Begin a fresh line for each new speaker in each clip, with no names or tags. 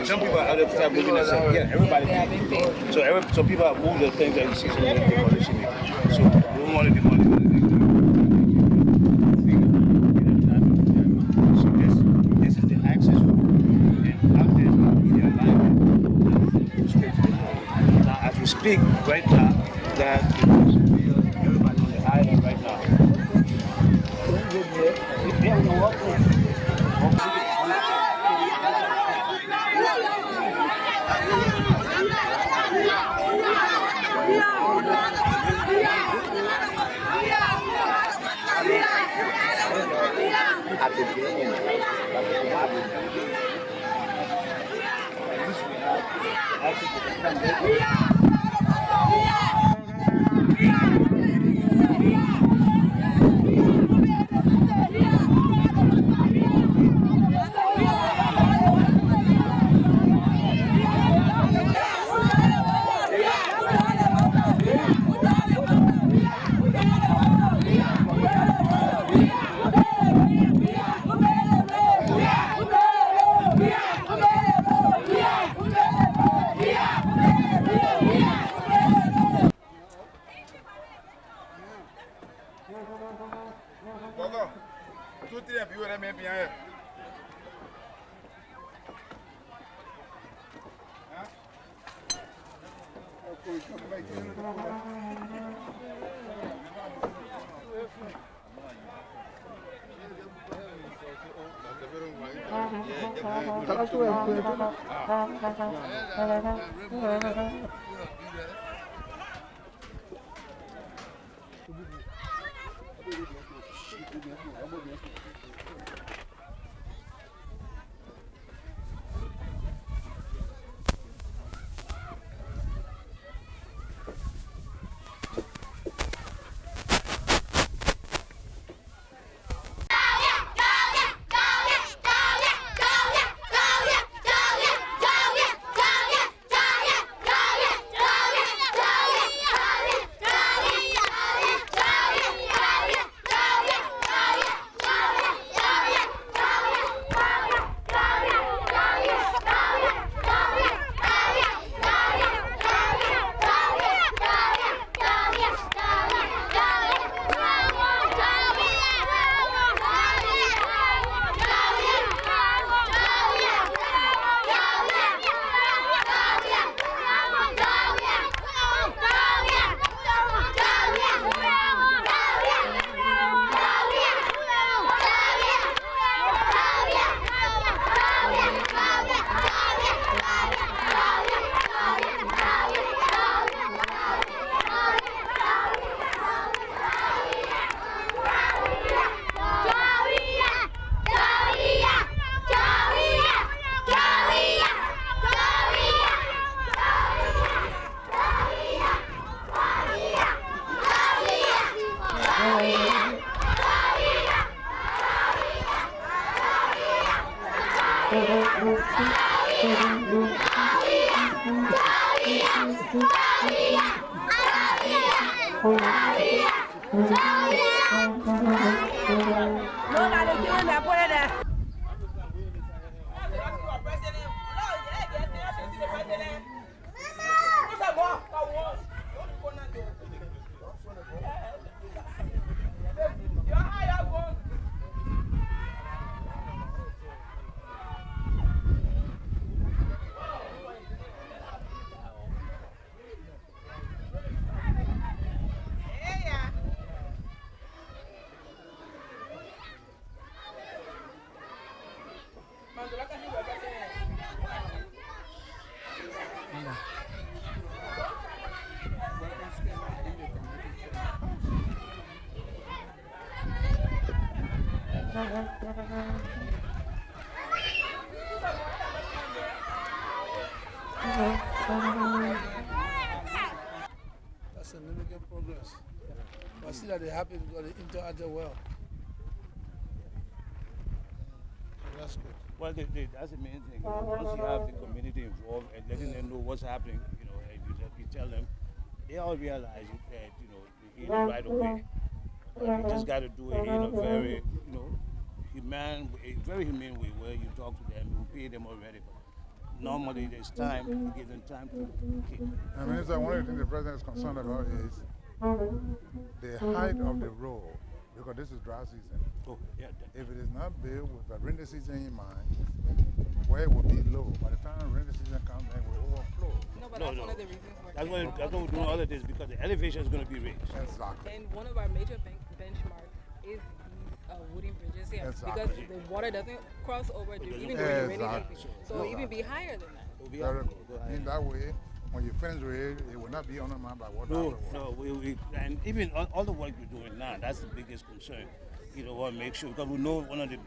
Some people are out there start looking and say, yeah, everybody can. So people have moved the things that you see, so they demolition it. So we don't want to demolish it. So this is the access road. And out there is going to be their line. Straight to the road. Now, as we speak right now, that everybody on the island right now. Yeah, we walk at the beginning.
That's significant progress. But I see that they're happy because they interacted well. That's good.
Well, that's the main thing. Once you have the community involved and letting them know what's happening, and you tell them, they all realize that, they heal right away. But you just got to do it in a very, very humane way where you talk to them, you pay them already. But normally there's time, you give them time to keep.
I mean, one of the things the president is concerned about is the height of the road, because this is dry season.
Oh, yeah.
If it is not built with the rainy season in mind, where it will be low. By the time rainy season comes, it will overflow.
No, but that's one of the reasons we're
That's what we're doing all of this, because the elevation is going to be raised.
Exactly.
And one of our major benchmarks is these wooden bridges here.
Exactly.
Because the water doesn't cross over even during the rainy season. So it will be higher than that.
Very cool. In that way, when you finish with it, it will not be undermined by water.
No, and even all the work we're doing now, that's the biggest concern. Want to make sure, because we know one of the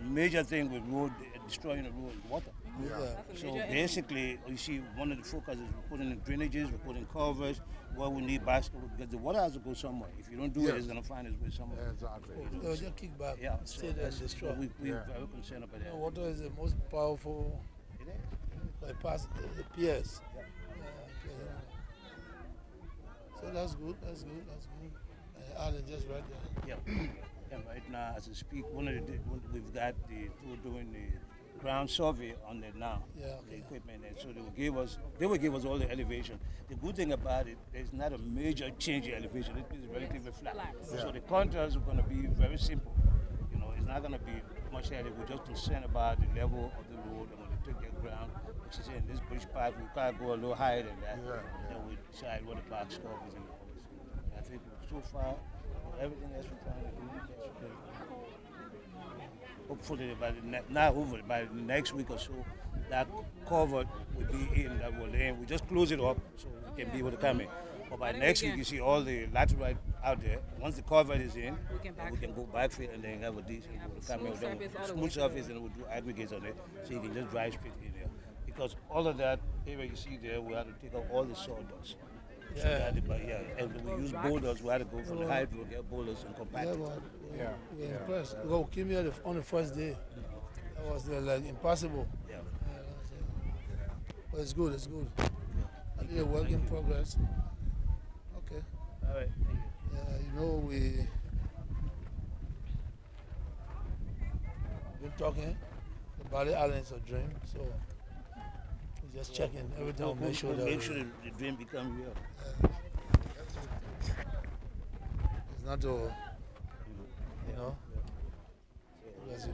major thing with road, destroying the road is water.
Yeah.
So basically, you see, one of the focus is we're putting in drainages, we're putting covers, where we need basketball, because the water has to go somewhere. If you don't do it, it's going to find its way somewhere.
Exactly.
They'll just kick back, stay there and destroy.
We're very concerned about that.
Water is the most powerful. It passes the piers. So that's good. Island just right there.
Yeah. And right now, as I speak, we've got we're doing the ground survey on it now. The equipment, and so they will give us all the elevation. The good thing about it, there's not a major change in elevation. It is relatively flat. So the contours are going to be very simple. It's not going to be much heavy. We're just concerned about the level of the road and when they take their ground. She said in this bridge part, we can't go a little higher than that. Then we decide what the box scope is. I think so far, everything else we're trying to do, hopefully by the next week or so, that cover will be in, that will end. We just close it up so we can be able to come in. But by next week, you see all the lateral out there. Once the cover is in, we can go backfill and then have a decent smooth surface, and we'll do aggregates on it so you can just drive straight in there. Because all of that area you see there, we had to take out all the sawdust. And we use boulders. We had to go from the high road, get boulders and compact it.
We're impressed. We came here on the first day. That was impossible. But it's good. I did a work in progress. Okay.
All right.
We've been talking about the island is a dream, so we're just checking everything to make sure that
the dream becomes real.
It's not to, because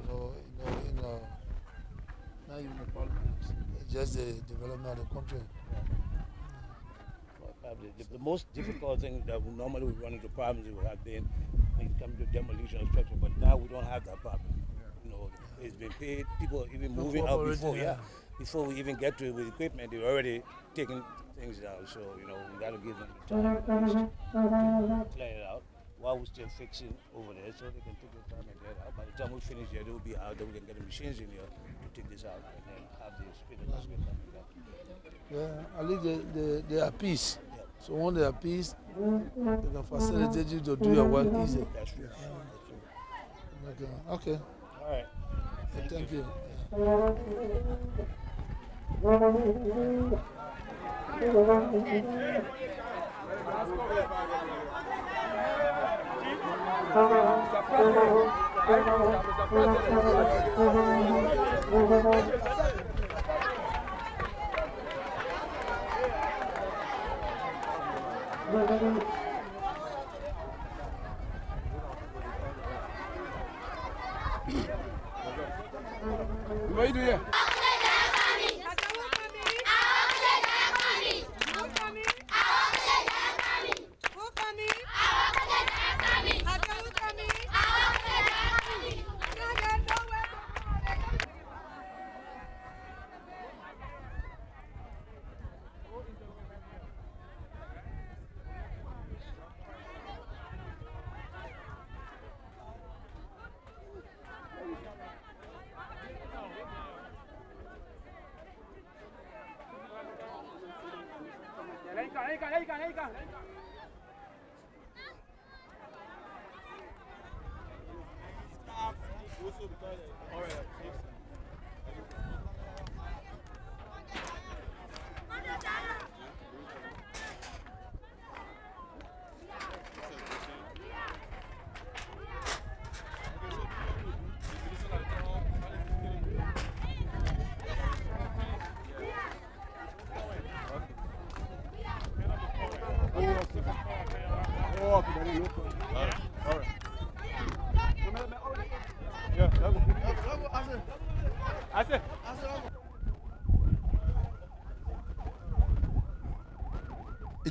not even the politics. It's just the development of the country.
The most difficult thing that we normally would run into problems with have been when it comes to demolition of structure, but now we don't have that problem. It's been paid. People are even moving out before, before we even get to it with equipment. They're already taking things down. So we got to give them the time to clear it out while we're still fixing over there, so they can take their time and get it out. By the time we finish here, they'll be out. Then we can get the machines in here to take this out and then have the spinners coming back.
Yeah, at least they are peace. So when they are peace, they can facilitate you to do your work easy.
That's true.
Okay.
All right.
Thank you.
What you do here?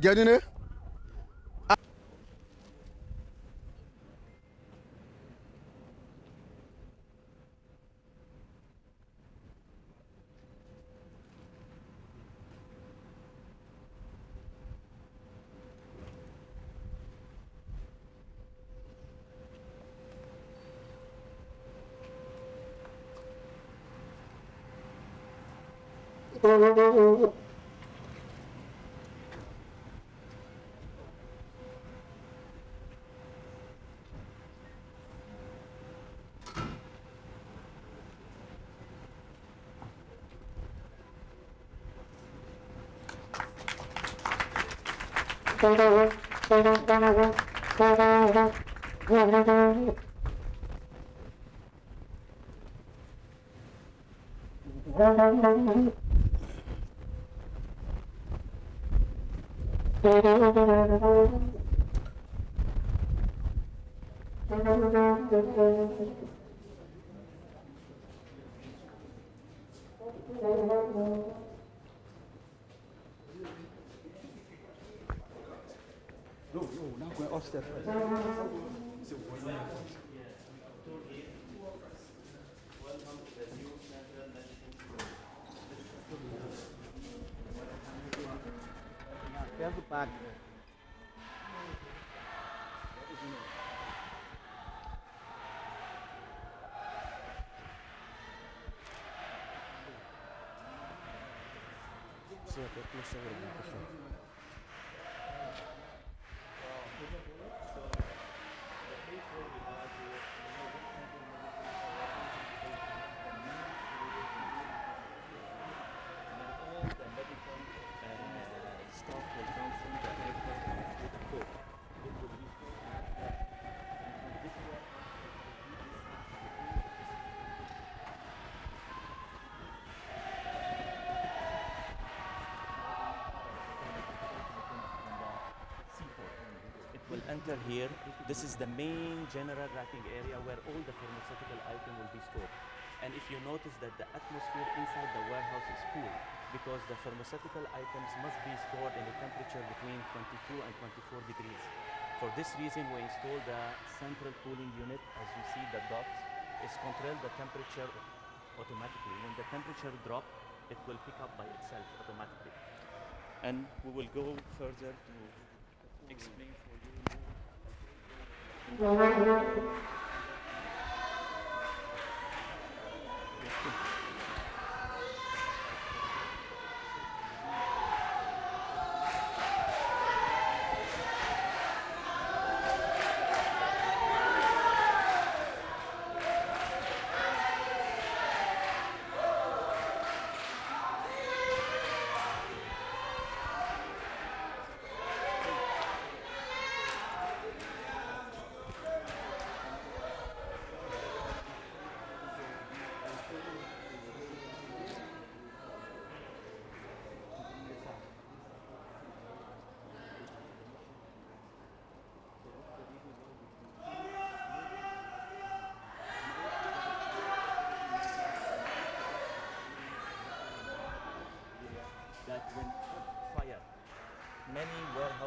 You get in there?
Will enter here. This is the main general racking area where all the pharmaceutical item will be stored. And if you notice that the atmosphere inside the warehouse is cool because the pharmaceutical items must be stored in a temperature between 22 and 24 degrees. For this reason, we installed the central cooling unit. As you see, the dots is control the temperature automatically. When the temperature drop, it will pick up by itself automatically. And we will go further to explain for you more.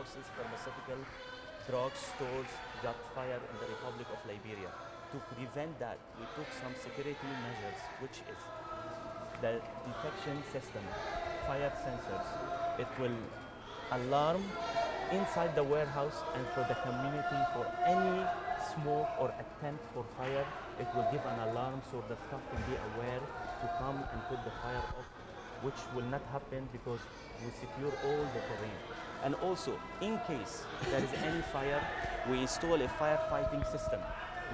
warehouses, pharmaceutical, drug stores got fire in the Republic of Liberia. To prevent that, we took some security measures, which is the detection system, fire sensors. It will alarm inside the warehouse and for the community for any smoke or attempt for fire. It will give an alarm so the staff can be aware to come and put the fire off, which will not happen because we secure all the terrain. And also, in case there is any fire, we install a firefighting system.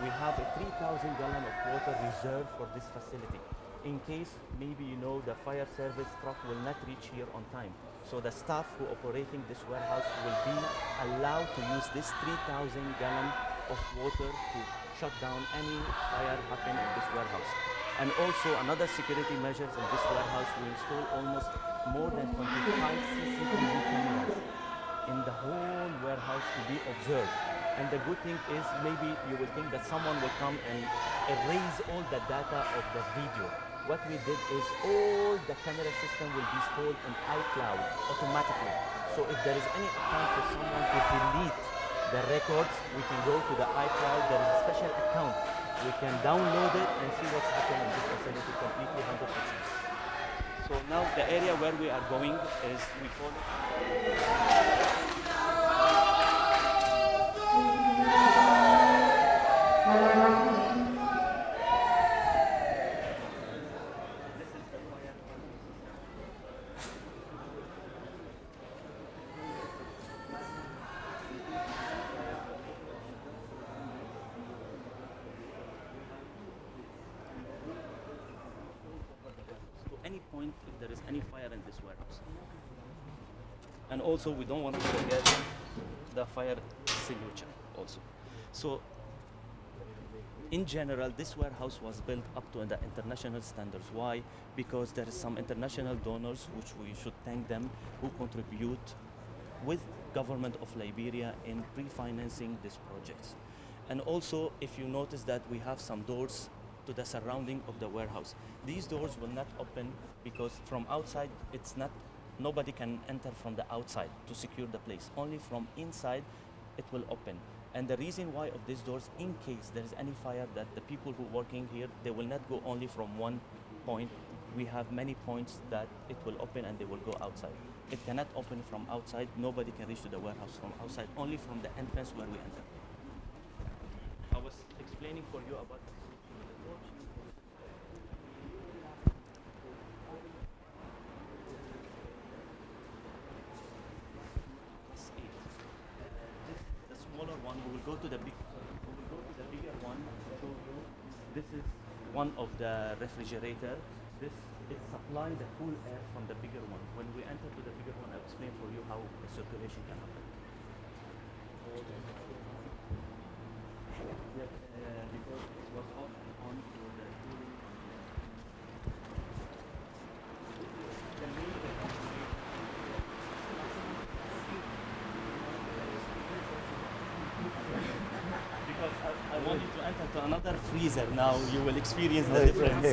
We have a 3,000 gallon of water reserved for this facility. In case, maybe you know, the fire service truck will not reach here on time. So the staff who are operating this warehouse will be allowed to use this 3,000 gallon of water to shut down any fire happen in this warehouse. And also another security measures in this warehouse, we install almost more than 25 CCTV cameras in the whole warehouse to be observed. And the good thing is maybe you will think that someone will come and erase all the data of the video. What we did is all the camera system will be stored in iCloud automatically. So if there is any attempt for someone to delete the records, we can go to the iCloud. There is a special account. We can download it and see what's happening in this facility completely 100%. So now the area where we are going is, we call it any point if there is any fire in this warehouse. And also we don't want to forget the fire signature also. So in general, this warehouse was built up to the international standards. Why? Because there is some international donors, which we should thank them, who contribute with government of Liberia in pre-financing these projects. And also, if you notice that we have some doors to the surrounding of the warehouse. These doors will not open because from outside, it's not, nobody can enter from the outside to secure the place. Only from inside, it will open. And the reason why of these doors, in case there is any fire, that the people who are working here, they will not go only from one point. We have many points that it will open and they will go outside. It cannot open from outside. Nobody can reach to the warehouse from outside, only from the entrance where we enter. I was explaining for you about the torch. The smaller one, we will go to the bigger one to show you. This is one of the refrigerator. This is supplying the cool air from the bigger one. When we enter to the bigger one, I'll explain for you how the circulation can happen. Because it was off and on for the because I want you to enter to another freezer now, you will experience the difference.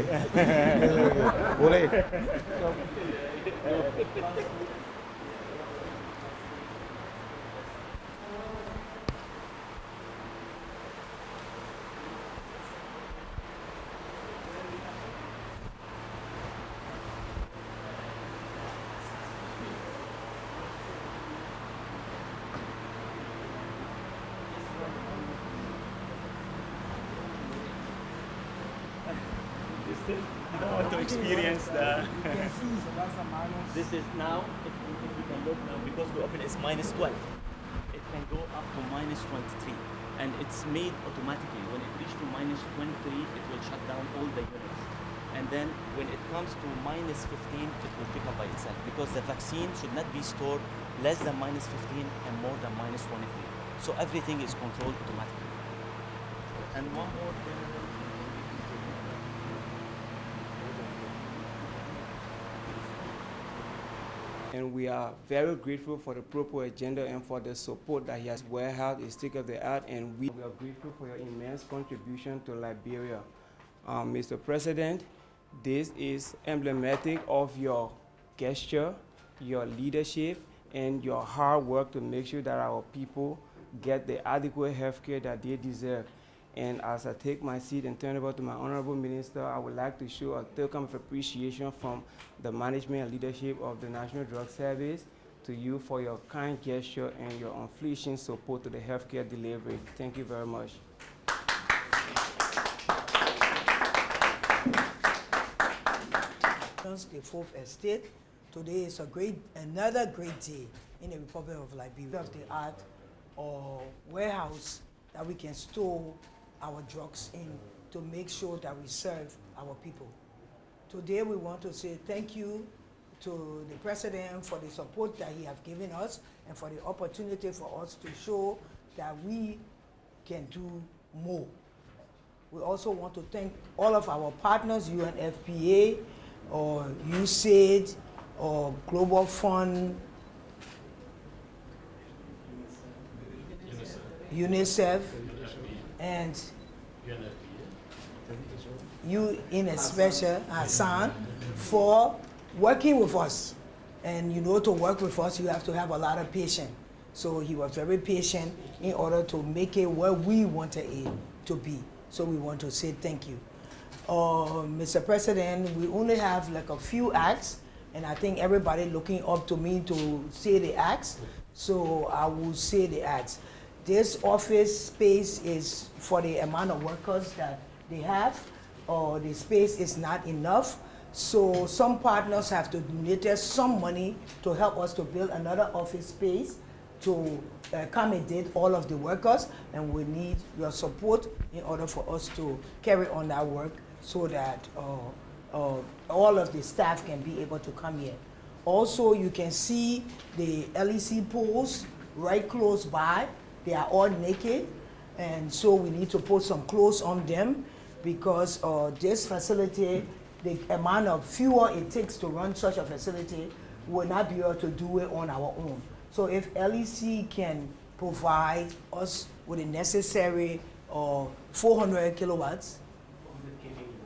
You don't want to experience the... This is now, if you can look now, because we open it's minus 12. It can go up to minus 23. And it's made automatically. When it reaches to minus 23, it will shut down all the units. And then when it comes to minus 15, it will pick up by itself. Because the vaccine should not be stored less than minus 15 and more than minus 23. So everything is controlled automatically. And one more thing.
And we are very grateful for the proper agenda and for the support that he has. Warehouse is state of the art, and we are grateful for your immense contribution to Liberia. Mr. President, this is emblematic of your gesture, your leadership, and your hard work to make sure that our people get the adequate health care that they deserve. And as I take my seat and turn over to my Honorable Minister, I would like to show a token of appreciation from the management and leadership of the National Drug Service to you for your kind gesture and your unflinching support to the healthcare delivery. Thank you very much.
The fourth estate. Today is another great day in the Republic of Liberia. Of the art or warehouse that we can store our drugs in to make sure that we serve our people. Today we want to say thank you to the President for the support that he has given us and for the opportunity for us to show that we can do more. We also want to thank all of our partners, UNFPA or USAID or Global Fund, UNICEF, and you in a special, Hassan, for working with us. And you know, to work with us, you have to have a lot of patience. So he was very patient in order to make it where we wanted it to be. So we want to say thank you. Mr. President, we only have like a few acts, and I think everybody looking up to me to say the acts. So I will say the acts. This office space is for the amount of workers that they have, or the space is not enough. So some partners have to donate some money to help us to build another office space to accommodate all of the workers, and we need your support in order for us to carry on that work so that all of the staff can be able to come here. Also, you can see the LEC poles right close by. They are all naked, and so we need to put some clothes on them because this facility, the amount of fuel it takes to run such a facility, will not be able to do it on our own. So if LEC can provide us with the necessary 400 kilowatts,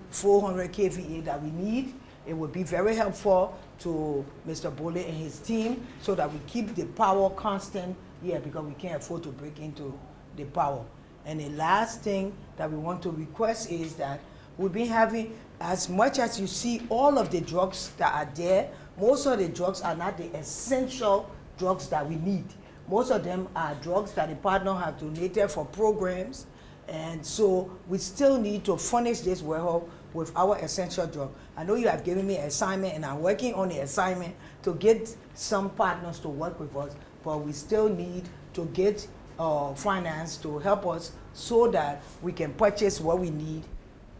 400 kVA that we need, it would be very helpful to Mr. Bole and his team so that we keep the power constant here, because we can't afford to break into the power. And the last thing that we want to request is that we've been having, as much as you see all of the drugs that are there, most of the drugs are not the essential drugs that we need. Most of them are drugs that the partner have donated for programs, and so we still need to furnish this warehouse with our essential drug. I know you have given me an assignment, and I'm working on the assignment to get some partners to work with us, but we still need to get finance to help us so that we can purchase what we need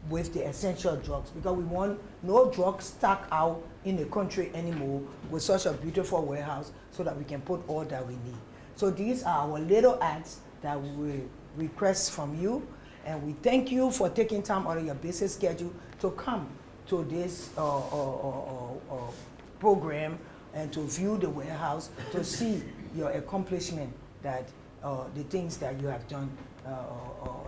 with the essential drugs, because we want no drugs stuck out in the country anymore with such a beautiful warehouse so that we can put all that we need. So these are our little acts that we request from you, and we thank you for taking time out of your busy schedule to come to this program and to view the warehouse, to see your accomplishment, that the things that you have done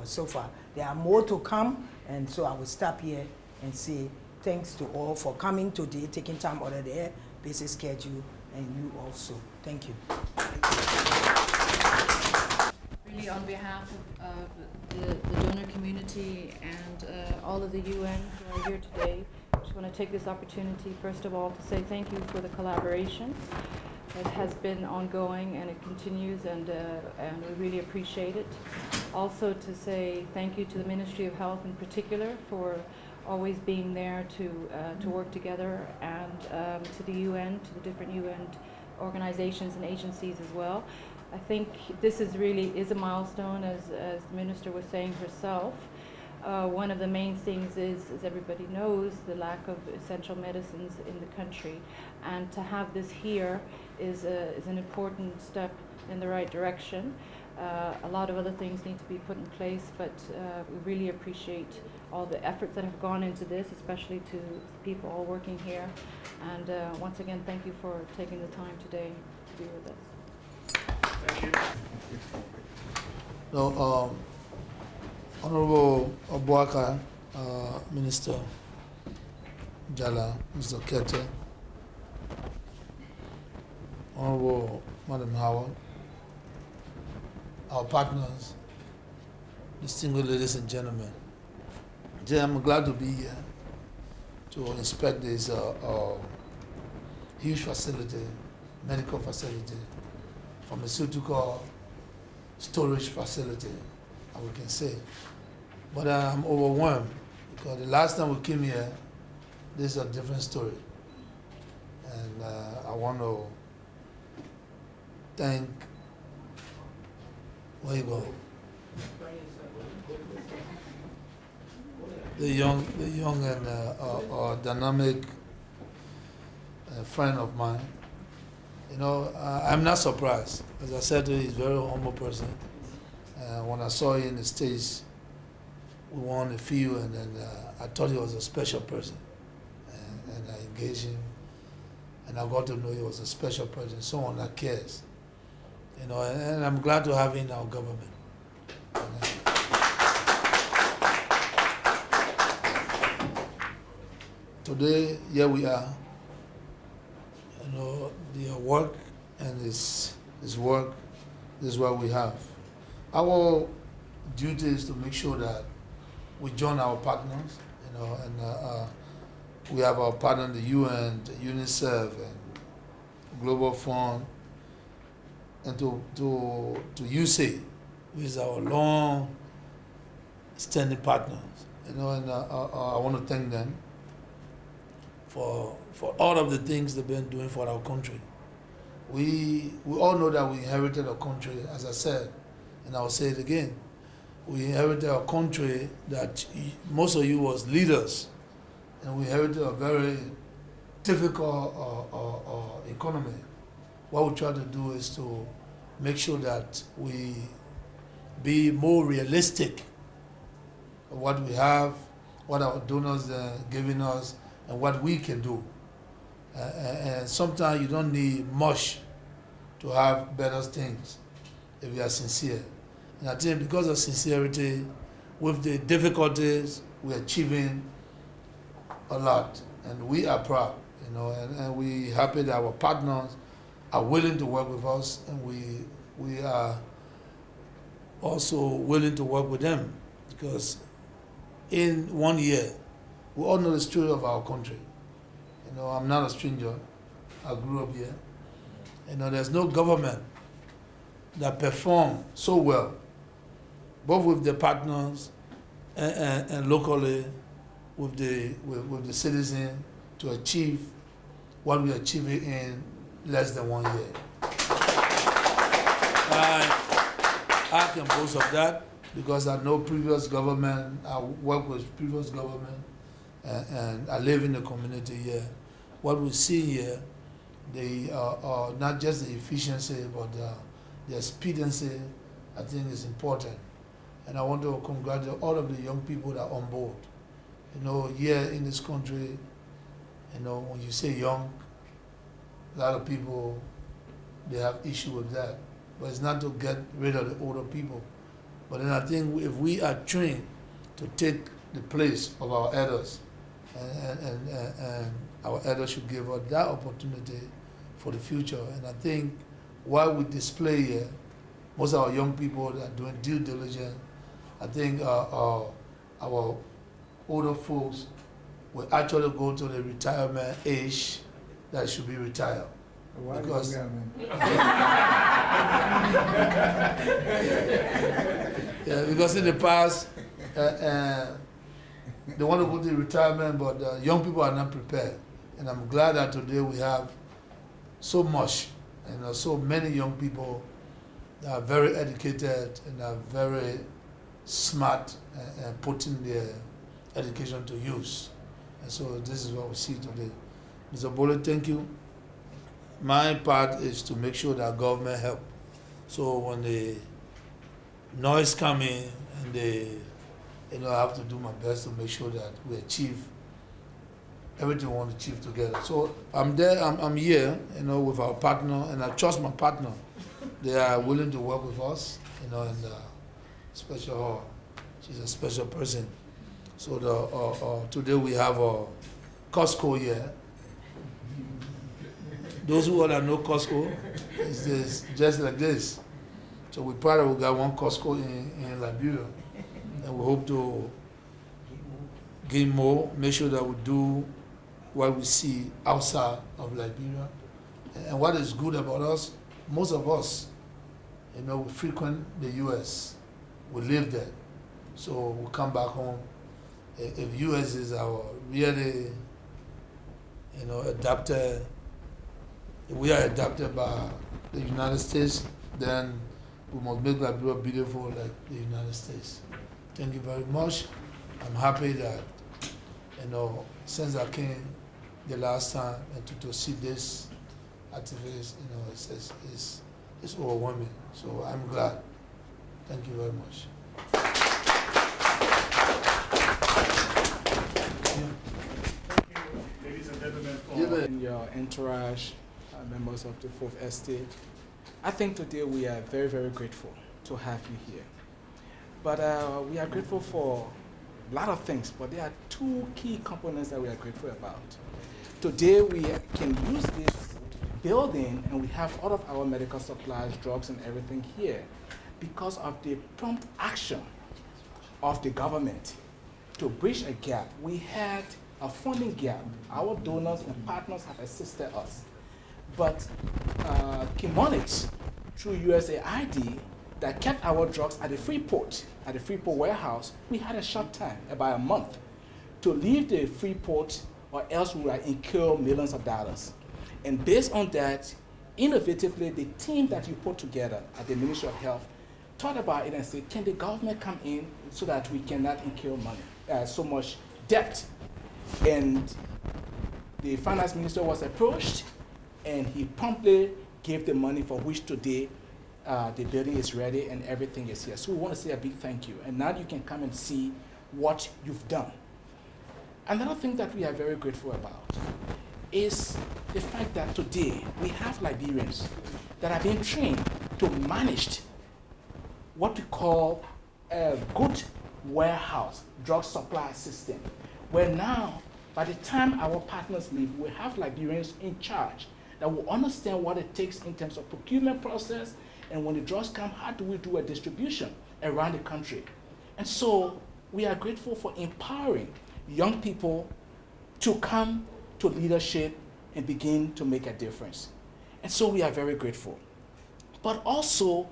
so far. There are more to come, and so I will stop here and say thanks to all for coming today, taking time out of their busy schedule, and you also. Thank you.
Really, on behalf of the donor community and all of the UN who are here today, I just want to take this opportunity, first of all, to say thank you for the collaboration. It has been ongoing and it continues, and we really appreciate it. Also to say thank you to the Ministry of Health in particular for always being there to work together, and to the UN, to the different UN organizations and agencies as well. I think this is a milestone, as the Minister was saying herself. One of the main things is, as everybody knows, the lack of essential medicines in the country, and to have this here is an important step in the right direction. A lot of other things need to be put in place, but we really appreciate all the efforts that have gone into this, especially to people all working here. And once again, thank you for taking the time today to be with us.
Thank you. So, Honorable Obuaka, Minister Jala, Mr. Kete, Honorable Madam Howard, our partners, distinguished ladies and gentlemen. Today I'm glad to be here to inspect this huge facility, medical facility, pharmaceutical storage facility, we can say. But I'm overwhelmed because the last time we came here, this is a different story. And I want to thank, where you go? The young and dynamic friend of mine. You know, I'm not surprised. As I said to you, he's a very humble person. When I saw him in the States, we won a few, and then I thought he was a special person. And I engaged him, and I got to know he was a special person, someone that cares. You know, and I'm glad to have him in our government. Today, here we are. You know, their work and his work is what we have. Our duty is to make sure that we join our partners, you know, and we have our partner in the UN, UNICEF, and Global Fund, and to USAID, who is our long-standing partners, you know, and I want to thank them for all of the things they've been doing for our country. We all know that we inherited a country, as I said, and I'll say it again. We inherited a country that most of you was leaders, and we inherited a very difficult economy. What we try to do is to make sure that we be more realistic of what we have, what our donors are giving us, and what we can do. And sometimes you don't need much to have better things if you are sincere. And I think because of sincerity, with the difficulties, we're achieving a lot. And we are proud, you know, and we're happy that our partners are willing to work with us, and we are also willing to work with them, because in 1 year, we all know the story of our country. You know, I'm not a stranger. I grew up here. You know, there's no government that performed so well, both with the partners and locally with the citizens, to achieve what we achieved in less than 1 year. I can boast of that because I know previous government, I work with previous government, and I live in the community here. What we see here, not just the efficiency, but the expediency, I think is important. And I want to congratulate all of the young people that are on board. You know, here in this country, you know, when you say young, a lot of people, they have issue with that. But it's not to get rid of the older people. But then I think if we are trained to take the place of our elders, and our elders should give us that opportunity for the future. And I think what we display here, most of our young people that are doing due diligence, I think our older folks will actually go to the retirement age that should be retired. Because yeah, because in the past, they want to go to retirement, but young people are not prepared. And I'm glad that today we have so much, you know, so many young people that are very educated and are very smart and putting their education to use. And so this is what we see today. Mr. Bole, thank you. My part is to make sure that government help. So when the noise come in, and I have to do my best to make sure that we achieve everything we want to achieve together. So I'm there, I'm here, you know, with our partner, and I trust my partner. They are willing to work with us, you know, and special, she's a special person. So today we have a Costco here. those who all know Costco, it's just like this. So we're proud that we got one Costco in Liberia. And we hope to gain more, make sure that we do what we see outside of Liberia. And what is good about us, most of us, we frequent the US. We live there. So we come back home. If US is our really, adopted, if we are adopted by the United States, then we must make Liberia beautiful like the United States. Thank you very much. I'm happy that, since I came the last time and to see this activist, it's overwhelming. So I'm glad. Thank you very much.
Ladies and gentlemen, for your entourage, members of the Fourth Estate, I think today we are very, very grateful to have you here. But we are grateful for a lot of things, but there are two key components that we are grateful about. Today we can use this building and we have all of our medical supplies, drugs and everything here because of the prompt action of the government to bridge a gap. We had a funding gap. Our donors and partners have assisted us. But Chemonics, through USAID, that kept our drugs at the Freeport warehouse, we had a short time, about a month, to leave the Freeport or else we would incur millions of dollars. And based on that, innovatively, the team that you put together at the Ministry of Health thought about it and said, can the government come in so that we cannot incur money, so much debt? And the finance minister was approached, and he promptly gave the money for which today the building is ready and everything is here. So we want to say a big thank you. And now you can come and see what you've done. Another thing that we are very grateful about is the fact that today we have Liberians that have been trained to manage what we call a good warehouse drug supply system, where now, by the time our partners leave, we have Liberians in charge that will understand what it takes in terms of procurement process, and when the drugs come, how do we do a distribution around the country? And so we are grateful for empowering young people to come to leadership and begin to make a difference. And so we are very grateful. But also,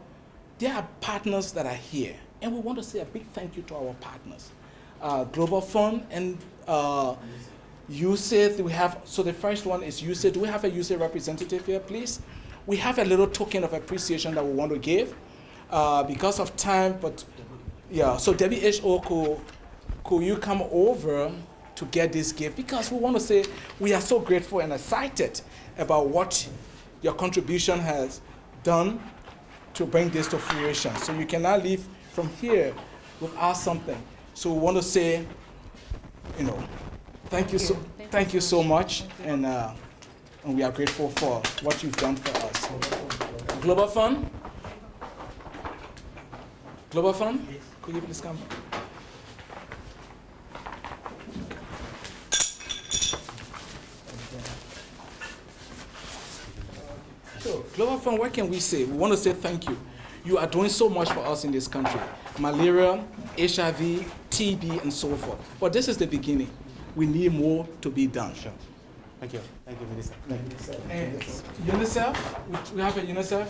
there are partners that are here, and we want to say a big thank you to our partners. Global Fund and USAID, we have, so the first one is USAID. Do we have a USAID representative here, please? We have a little token of appreciation that we want to give because of time, but yeah, so WHO, could you come over to get this gift? Because we want to say we are so grateful and excited about what your contribution has done to bring this to fruition. So you cannot leave from here without something. So we want to say, thank you so much, and we are grateful for what you've done for us. Global Fund? Global Fund? Could you please come? So, Global Fund, what can we say? We want to say thank you. You are doing so much for us in this country. Malaria, HIV, TB, and so forth. But this is the beginning. We need more to be done.
Sure. Thank you. Thank you, Minister.
And UNICEF? We have a UNICEF?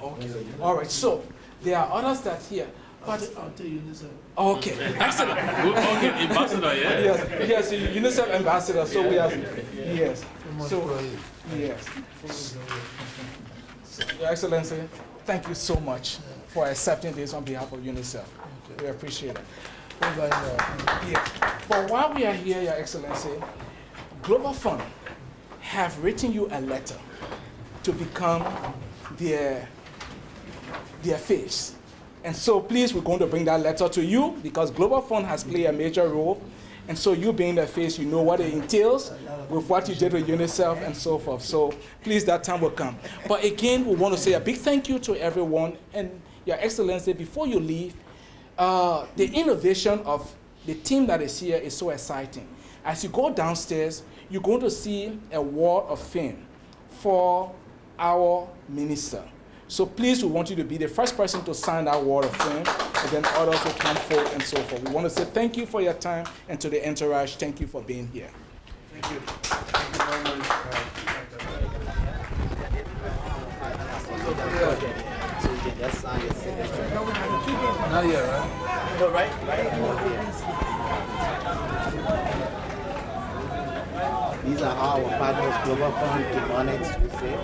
Okay. All right. So there are others that here. But
I'll tell you UNICEF.
Okay. Excellent.
Okay, ambassador, yeah.
Yes, UNICEF ambassador. So we have, yes. So, yes. Your Excellency, thank you so much for accepting this on behalf of UNICEF. Okay. We appreciate it. Yeah. But while we are here, Your Excellency, Global Fund have written you a letter to become their face. And so please, we're going to bring that letter to you because Global Fund has played a major role. And so you being the face, you know what it entails with what you did with UNICEF and so forth. So please, that time will come. But again, we want to say a big thank you to everyone. And Your Excellency, before you leave, the innovation of the team that is here is so exciting. As you go downstairs, you're going to see a wall of fame for our minister. So please, we want you to be the first person to sign that wall of fame, and then others will come forward and so forth. We want to say thank you for your time, and to the entourage, thank you for being here.
Thank you. Thank you very much.
So you can just sign your signature.
Not yet, right?
No, right? These are our partners, Global Fund, Demonics, we say.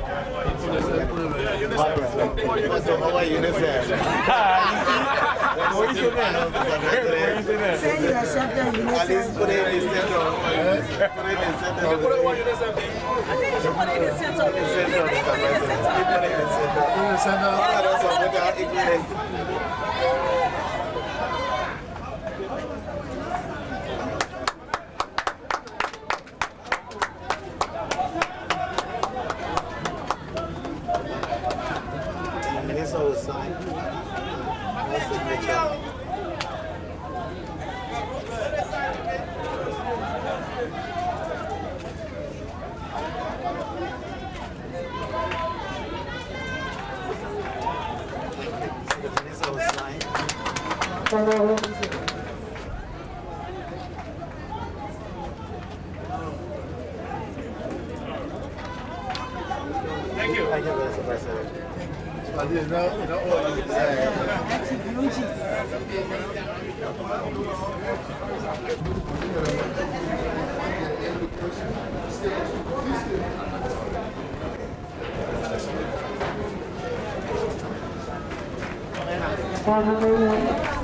So how are you, UNICEF?
Say you accepted UNICEF.
At least put it in the center. Put it in the center.
I think you should put it in the center.
Put it in the center. Put it in the center.
In the center.
That's what we got. This whole sign. What's the picture? This whole sign. Thank you. Thank you, Mr. President.
I didn't know.
Thank you.